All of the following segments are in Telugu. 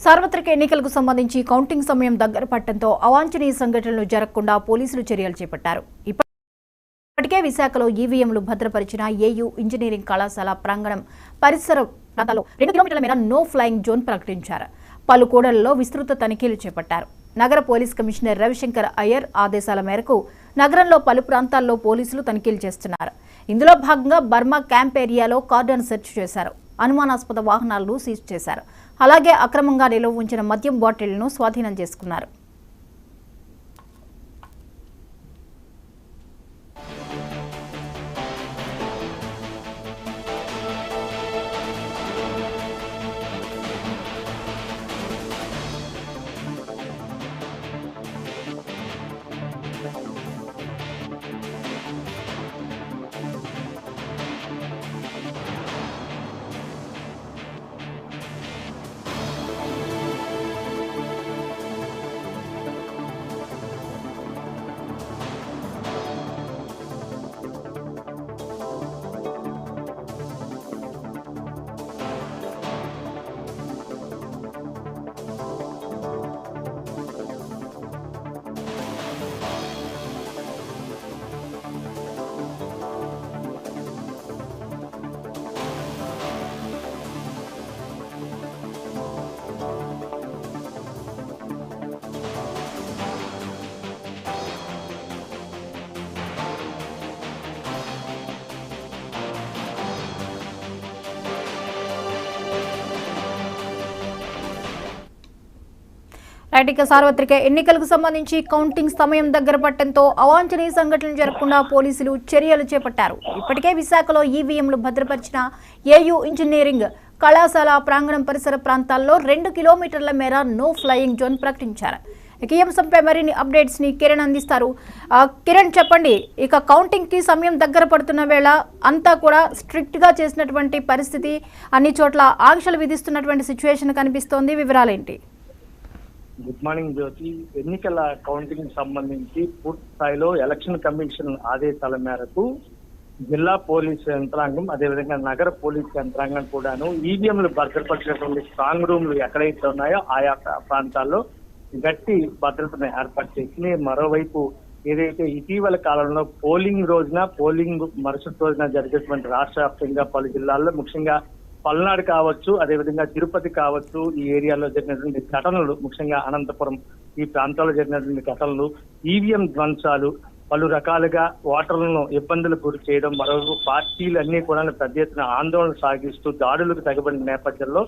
సార్వత్రిక ఎన్నికలకు సంబంధించి కౌంటింగ్ సమయం దగ్గర పట్టడంతో అవాంఛనీయ సంఘటనలు జరగకుండా పోలీసులు చర్యలు చేపట్టారు. ఇప్పటికే విశాఖలో ఈవీఎంలు భద్రపరిచిన ఏయూ ఇంజనీరింగ్ కళాశాల ప్రాంగణం పరిసర ప్రాంతాల్లో 2 కిలోమీటర్ల మేర నో ఫ్లయింగ్ జోన్ ప్రకటించారు. పలు కూడళ్లలో విస్తృత తనిఖీలు చేపట్టారు. నగర పోలీస్ కమిషనర్ రవిశంకర్ అయ్యర్ ఆదేశాల మేరకు నగరంలో పలు ప్రాంతాల్లో పోలీసులు తనిఖీలు చేస్తున్నారు. ఇందులో భాగంగా బర్మా క్యాంప్ ఏరియాలో కార్డన్ సెర్చ్ చేశారు. అనుమానాస్పద వాహనాలను సీజ్ చేశారు. అలాగే అక్రమంగా నిల్వ ఉంచిన మద్యం బాటిళ్లను స్వాధీనం చేసుకున్నారు. ఇక సార్వత్రిక ఎన్నికలకు సంబంధించి కౌంటింగ్ సమయం దగ్గర పట్టడంతో అవాంఛనీయ సంఘటనలు జరగకుండా పోలీసులు చర్యలు చేపట్టారు. ఇప్పటికే విశాఖలో ఈవీఎంలు భద్రపరిచిన ఏయూ ఇంజనీరింగ్ కళాశాల ప్రాంగణం పరిసర ప్రాంతాల్లో 2 కిలోమీటర్ల మేర నో ఫ్లయింగ్ జోన్ ప్రకటించారు. ఈ అంశంపై మరిన్ని అప్డేట్స్ ని కిరణ్ అందిస్తారు. కిరణ్, చెప్పండి, ఇక కౌంటింగ్ కి సమయం దగ్గర పడుతున్న వేళ అంతా కూడా స్ట్రిక్ట్ గా చేసినటువంటి పరిస్థితి, అన్ని చోట్ల ఆంక్షలు విధిస్తున్నటువంటి సిచ్యువేషన్ కనిపిస్తోంది. వివరాలేంటి? గుడ్ మార్నింగ్ జ్యోతి. ఎన్నికల కౌంటింగ్ సంబంధించి పూర్తి స్థాయిలో ఎలక్షన్ కమిషన్ ఆదేశాల మేరకు జిల్లా పోలీసు యంత్రాంగం, అదేవిధంగా నగర పోలీసు యంత్రాంగం కూడాను ఈవీఎంలు భద్రపరిచినటువంటి స్ట్రాంగ్ రూమ్లు ఎక్కడైతే ఉన్నాయో ఆయా ప్రాంతాల్లో గట్టి భద్రతను ఏర్పాటు చేసి, మరోవైపు ఏదైతే ఇటీవల కాలంలో పోలింగ్ మరుసటి రోజున జరిగేటువంటి రాష్ట్ర వ్యాప్తంగా పలు జిల్లాల్లో, ముఖ్యంగా పల్నాడు కావచ్చు, అదేవిధంగా తిరుపతి కావచ్చు, ఈ ఏరియాలో జరిగినటువంటి ఘటనలు, ముఖ్యంగా అనంతపురం ఈ ప్రాంతాల్లో జరిగినటువంటి ఘటనలు, ఈవీఎం ధ్వంసాలు, పలు రకాలుగా ఓటర్లను ఇబ్బందులు గురి చేయడం, మరొక పార్టీలు అన్ని కూడా పెద్ద ఎత్తున ఆందోళన సాగిస్తూ దాడులకు తెగబడిన నేపథ్యంలో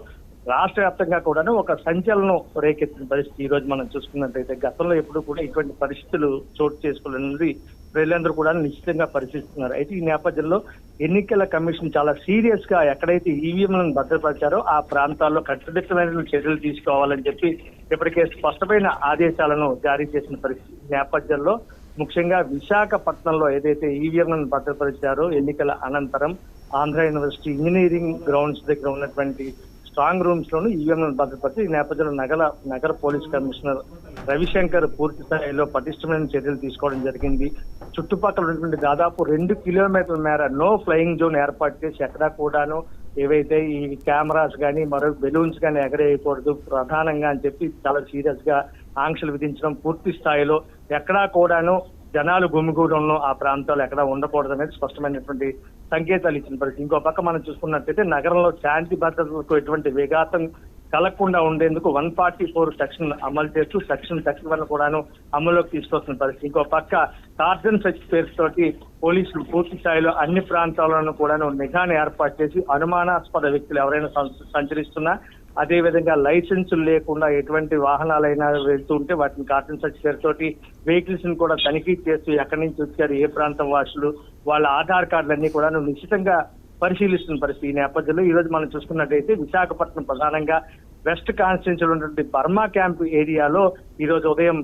రాష్ట్ర వ్యాప్తంగా కూడాను ఒక సంచలనం రేకెత్తిన పరిస్థితి ఈ రోజు మనం చూసుకున్నట్టయితే, గతంలో ఎప్పుడు కూడా ఇటువంటి పరిస్థితులు చోటు చేసుకోవాలన్నది ప్రజలందరూ కూడా నిశ్చితంగా పరిశీలిస్తున్నారు. అయితే ఈ నేపథ్యంలో ఎన్నికల కమిషన్ చాలా సీరియస్ గా ఎక్కడైతే ఈవీఎంలను భద్రపరిచారో ఆ ప్రాంతాల్లో కట్టుదిట్టమైన చర్యలు తీసుకోవాలని చెప్పి ఇప్పటికే స్పష్టమైన ఆదేశాలను జారీ చేసిన పరిస్థితి నేపథ్యంలో, ముఖ్యంగా విశాఖపట్నంలో ఏదైతే ఈవీఎంలను భద్రపరిచారో ఎన్నికల అనంతరం ఆంధ్ర యూనివర్సిటీ ఇంజనీరింగ్ గ్రౌండ్స్ దగ్గర ఉన్నటువంటి స్ట్రాంగ్ రూమ్స్ లోను ఈవీఎంలను భద్రపరిచి ఈ నేపథ్యంలో నగర పోలీస్ కమిషనర్ రవిశంకర్ పూర్తి స్థాయిలో పటిష్టమైన చర్యలు తీసుకోవడం జరిగింది. చుట్టుపక్కల ఉన్నటువంటి దాదాపు 2 కిలోమీటర్ల మేర నో ఫ్లయింగ్ జోన్ ఏర్పాటు చేసి ఎక్కడా కూడాను ఏవైతే ఈ కెమెరాస్ కానీ మరో బెలూన్స్ కానీ ఎగరేయకూడదు ప్రధానంగా అని చెప్పి చాలా సీరియస్ గా ఆంక్షలు విధించడం, పూర్తి స్థాయిలో ఎక్కడా కూడాను జనాలు గుమిగూడంలో ఆ ప్రాంతాలు ఎక్కడా ఉండకూడదు అనేది స్పష్టమైనటువంటి సంకేతాలు ఇచ్చిన పరిస్థితి. ఇంకో పక్క మనం చూసుకున్నట్టయితే నగరంలో శాంతి భద్రతలకు ఎటువంటి విఘాతం కలగకుండా ఉండేందుకు 144 సెక్షన్ అమలు చేస్తూ సెక్షన్ 31 కూడాను అమలులోకి తీసుకొస్తున్న పరిస్థితి. ఇంకో పక్క కార్డన్ సెర్చ్ పేరుతోటి పోలీసులు పూర్తి స్థాయిలో అన్ని ప్రాంతాలను కూడాను నిఘాను ఏర్పాటు చేసి అనుమానాస్పద వ్యక్తులు ఎవరైనా సంచరిస్తున్నా, అదేవిధంగా లైసెన్సులు లేకుండా ఎటువంటి వాహనాలైనా వెళ్తుంటే వాటిని కార్డన్ సెర్చ్ పేరుతోటి వెహికల్స్ ని కూడా తనిఖీ చేస్తూ ఎక్కడి నుంచి వచ్చారు, ఏ ప్రాంతం వాసులు, వాళ్ళ ఆధార్ కార్డులన్నీ కూడా నిశ్చితంగా పరిశీలిస్తున్న పరిస్థితి. ఈ నేపథ్యంలో ఈ రోజు మనం చూసుకున్నట్టయితే విశాఖపట్నం ప్రధానంగా వెస్ట్ కాన్స్టిట్యూన్సీలో ఉన్నటువంటి బర్మా క్యాంప్ ఏరియాలో ఈ రోజు ఉదయం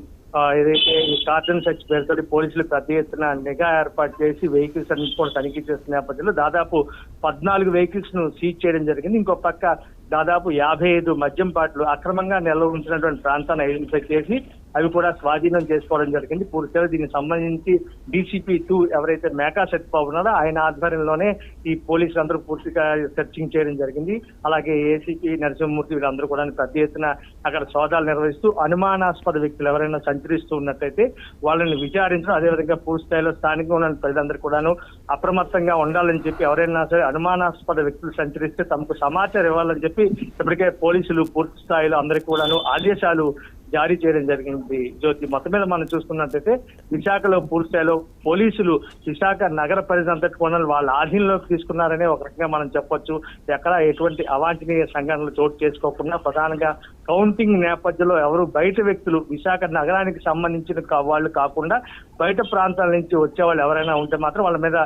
ఏదైతే కార్డన్ సెర్చ్ పేరుతో పోలీసులు పెద్ద ఎత్తున నిఘా ఏర్పాటు చేసి వెహికల్స్ అన్ని కూడా తనిఖీ చేస్తున్న నేపథ్యంలో దాదాపు 14 వెహికల్స్ ను సీజ్ చేయడం జరిగింది. ఇంకో పక్క దాదాపు 55 మద్యం బాటిల్ అక్రమంగా నిల్వ ఉంచినటువంటి ప్రాంతాన్ని ఐడెంటిఫై చేసి అవి కూడా స్వాధీనం చేసుకోవడం జరిగింది. పూర్తిగా దీనికి సంబంధించి DCP 2 ఎవరైతే మేకా సత్యబాబు ఉన్నారో ఆయన ఆధ్వర్యంలోనే ఈ పోలీసులు అందరూ పూర్తిగా సెర్చింగ్ చేయడం జరిగింది. అలాగే ఏసీపీ నరసింహమూర్తి వీళ్ళందరూ కూడా పెద్ద ఎత్తున అక్కడ సోదాలు నిర్వహిస్తూ అనుమానాస్పద వ్యక్తులు ఎవరైనా సంచరిస్తూ ఉన్నట్టయితే వాళ్ళని విచారించడం, అదేవిధంగా పూర్తి స్థాయిలో స్థానికంగా ఉన్న ప్రజలందరూ కూడాను అప్రమత్తంగా ఉండాలని చెప్పి ఎవరైనా సరే అనుమానాస్పద వ్యక్తులు సంచరిస్తే తమకు సమాచారం ఇవ్వాలని చెప్పి ఇప్పటికే పోలీసులు పూర్తి స్థాయిలో అందరికీ కూడాను ఆదేశాలు జారీ చేయడం జరిగింది. జ్యోతి, మొత్తం మీద మనం చూసుకున్నట్టయితే విశాఖలో పూర్తి స్థాయిలో పోలీసులు విశాఖ నగర పరిధంతటి కూడా వాళ్ళ ఆధీనంలోకి తీసుకున్నారనే ఒక రకంగా మనం చెప్పొచ్చు. ఎక్కడ ఎటువంటి అవాంఛనీయ సంఘటనలు చోటు చేసుకోకుండా ప్రధానంగా కౌంటింగ్ నేపథ్యంలో ఎవరు బయట వ్యక్తులు విశాఖ నగరానికి సంబంధించిన వాళ్ళు కాకుండా బయట ప్రాంతాల నుంచి వచ్చే వాళ్ళు ఎవరైనా ఉంటే మాత్రం వాళ్ళ మీద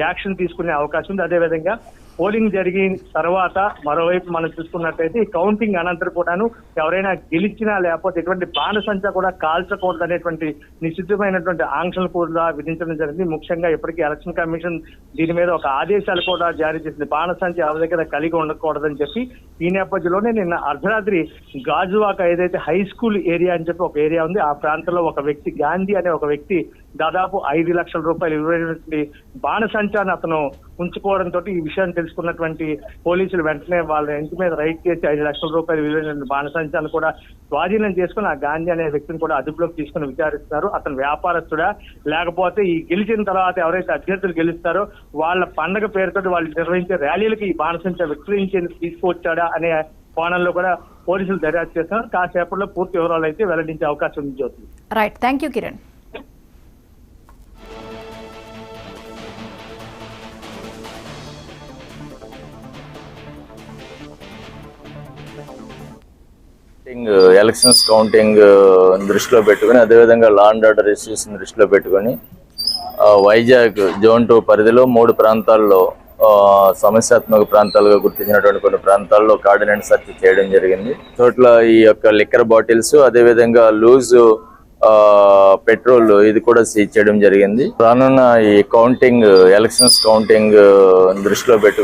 యాక్షన్ తీసుకునే అవకాశం ఉంది. అదేవిధంగా పోలింగ్ జరిగిన తర్వాత మరోవైపు మనం చూసుకున్నట్టయితే ఈ కౌంటింగ్ అనంతరం కూడాను ఎవరైనా గెలిచినా లేకపోతే ఎటువంటి బాణసంచా కూడా కాల్చకూడదు అనేటువంటి నిశ్చితమైనటువంటి ఆంక్షలు కూడా విధించడం జరిగింది. ముఖ్యంగా ఇప్పటికీ ఎలక్షన్ కమిషన్ దీని మీద ఒక ఆదేశాలు కూడా జారీ చేసింది. బాణసంచా ఎవరి దగ్గర కలిగి ఉండకూడదని చెప్పి. ఈ నేపథ్యంలోనే నిన్న అర్ధరాత్రి గాజువాక ఏదైతే హై స్కూల్ ఏరియా అని చెప్పి ఒక ఏరియా ఉంది, ఆ ప్రాంతంలో ఒక వ్యక్తి గాంధీ అనే ఒక వ్యక్తి దాదాపు 5 లక్షల రూపాయలు విలువైనటువంటి బాణసంచాన్ని అతను ఉంచుకోవడంతో ఈ విషయాన్ని తెలుసుకున్నటువంటి పోలీసులు వెంటనే వాళ్ళ ఇంటి మీద రైడ్ చేసి 5 లక్షల రూపాయలు విలువైన బాణసంచాన్ని కూడా స్వాధీనం చేసుకుని ఆ గాంధీ అనే వ్యక్తిని కూడా అదుపులోకి తీసుకుని విచారిస్తున్నారు. అతను వ్యాపారస్తుడా లేకపోతే ఈ గెలిచిన తర్వాత ఎవరైతే అభ్యర్థులు గెలుస్తారో వాళ్ళ పండగ పేరుతో వాళ్ళు నిర్వహించే ర్యాలీలకు ఈ బాణసంచా విక్రయించేందుకు తీసుకువచ్చాడా అనే కోణంలో కూడా పోలీసులు దర్యాప్తు చేస్తున్నారు. కాసేపట్లో పూర్తి వివరాలు అయితే వెల్లడించే అవకాశం ఉంది. Jyoti, right, thank you Kiran. Elections counting దృష్టిలో పెట్టుకుని, అదేవిధంగా లా అండ్ ఆర్డర్ ఇష్యూస్ దృష్టిలో పెట్టుకుని వైజాగ్ జోన్ 2 పరిధిలో 3 ప్రాంతాల్లో సమస్యాత్మక ప్రాంతాలుగా గుర్తించినటువంటి కొన్ని ప్రాంతాల్లో కార్డినెంట్ సెర్చ్ చేయడం జరిగింది. చోట్ల ఈ యొక్క లిక్కర్ బాటిల్స్, అదేవిధంగా లూజ్ పెట్రోల్ ఇది కూడా సీజ్ చేయడం జరిగింది. రానున్న ఈ కౌంటింగ్ ఎలక్షన్స్ కౌంటింగ్ దృష్టిలో పెట్టుకుని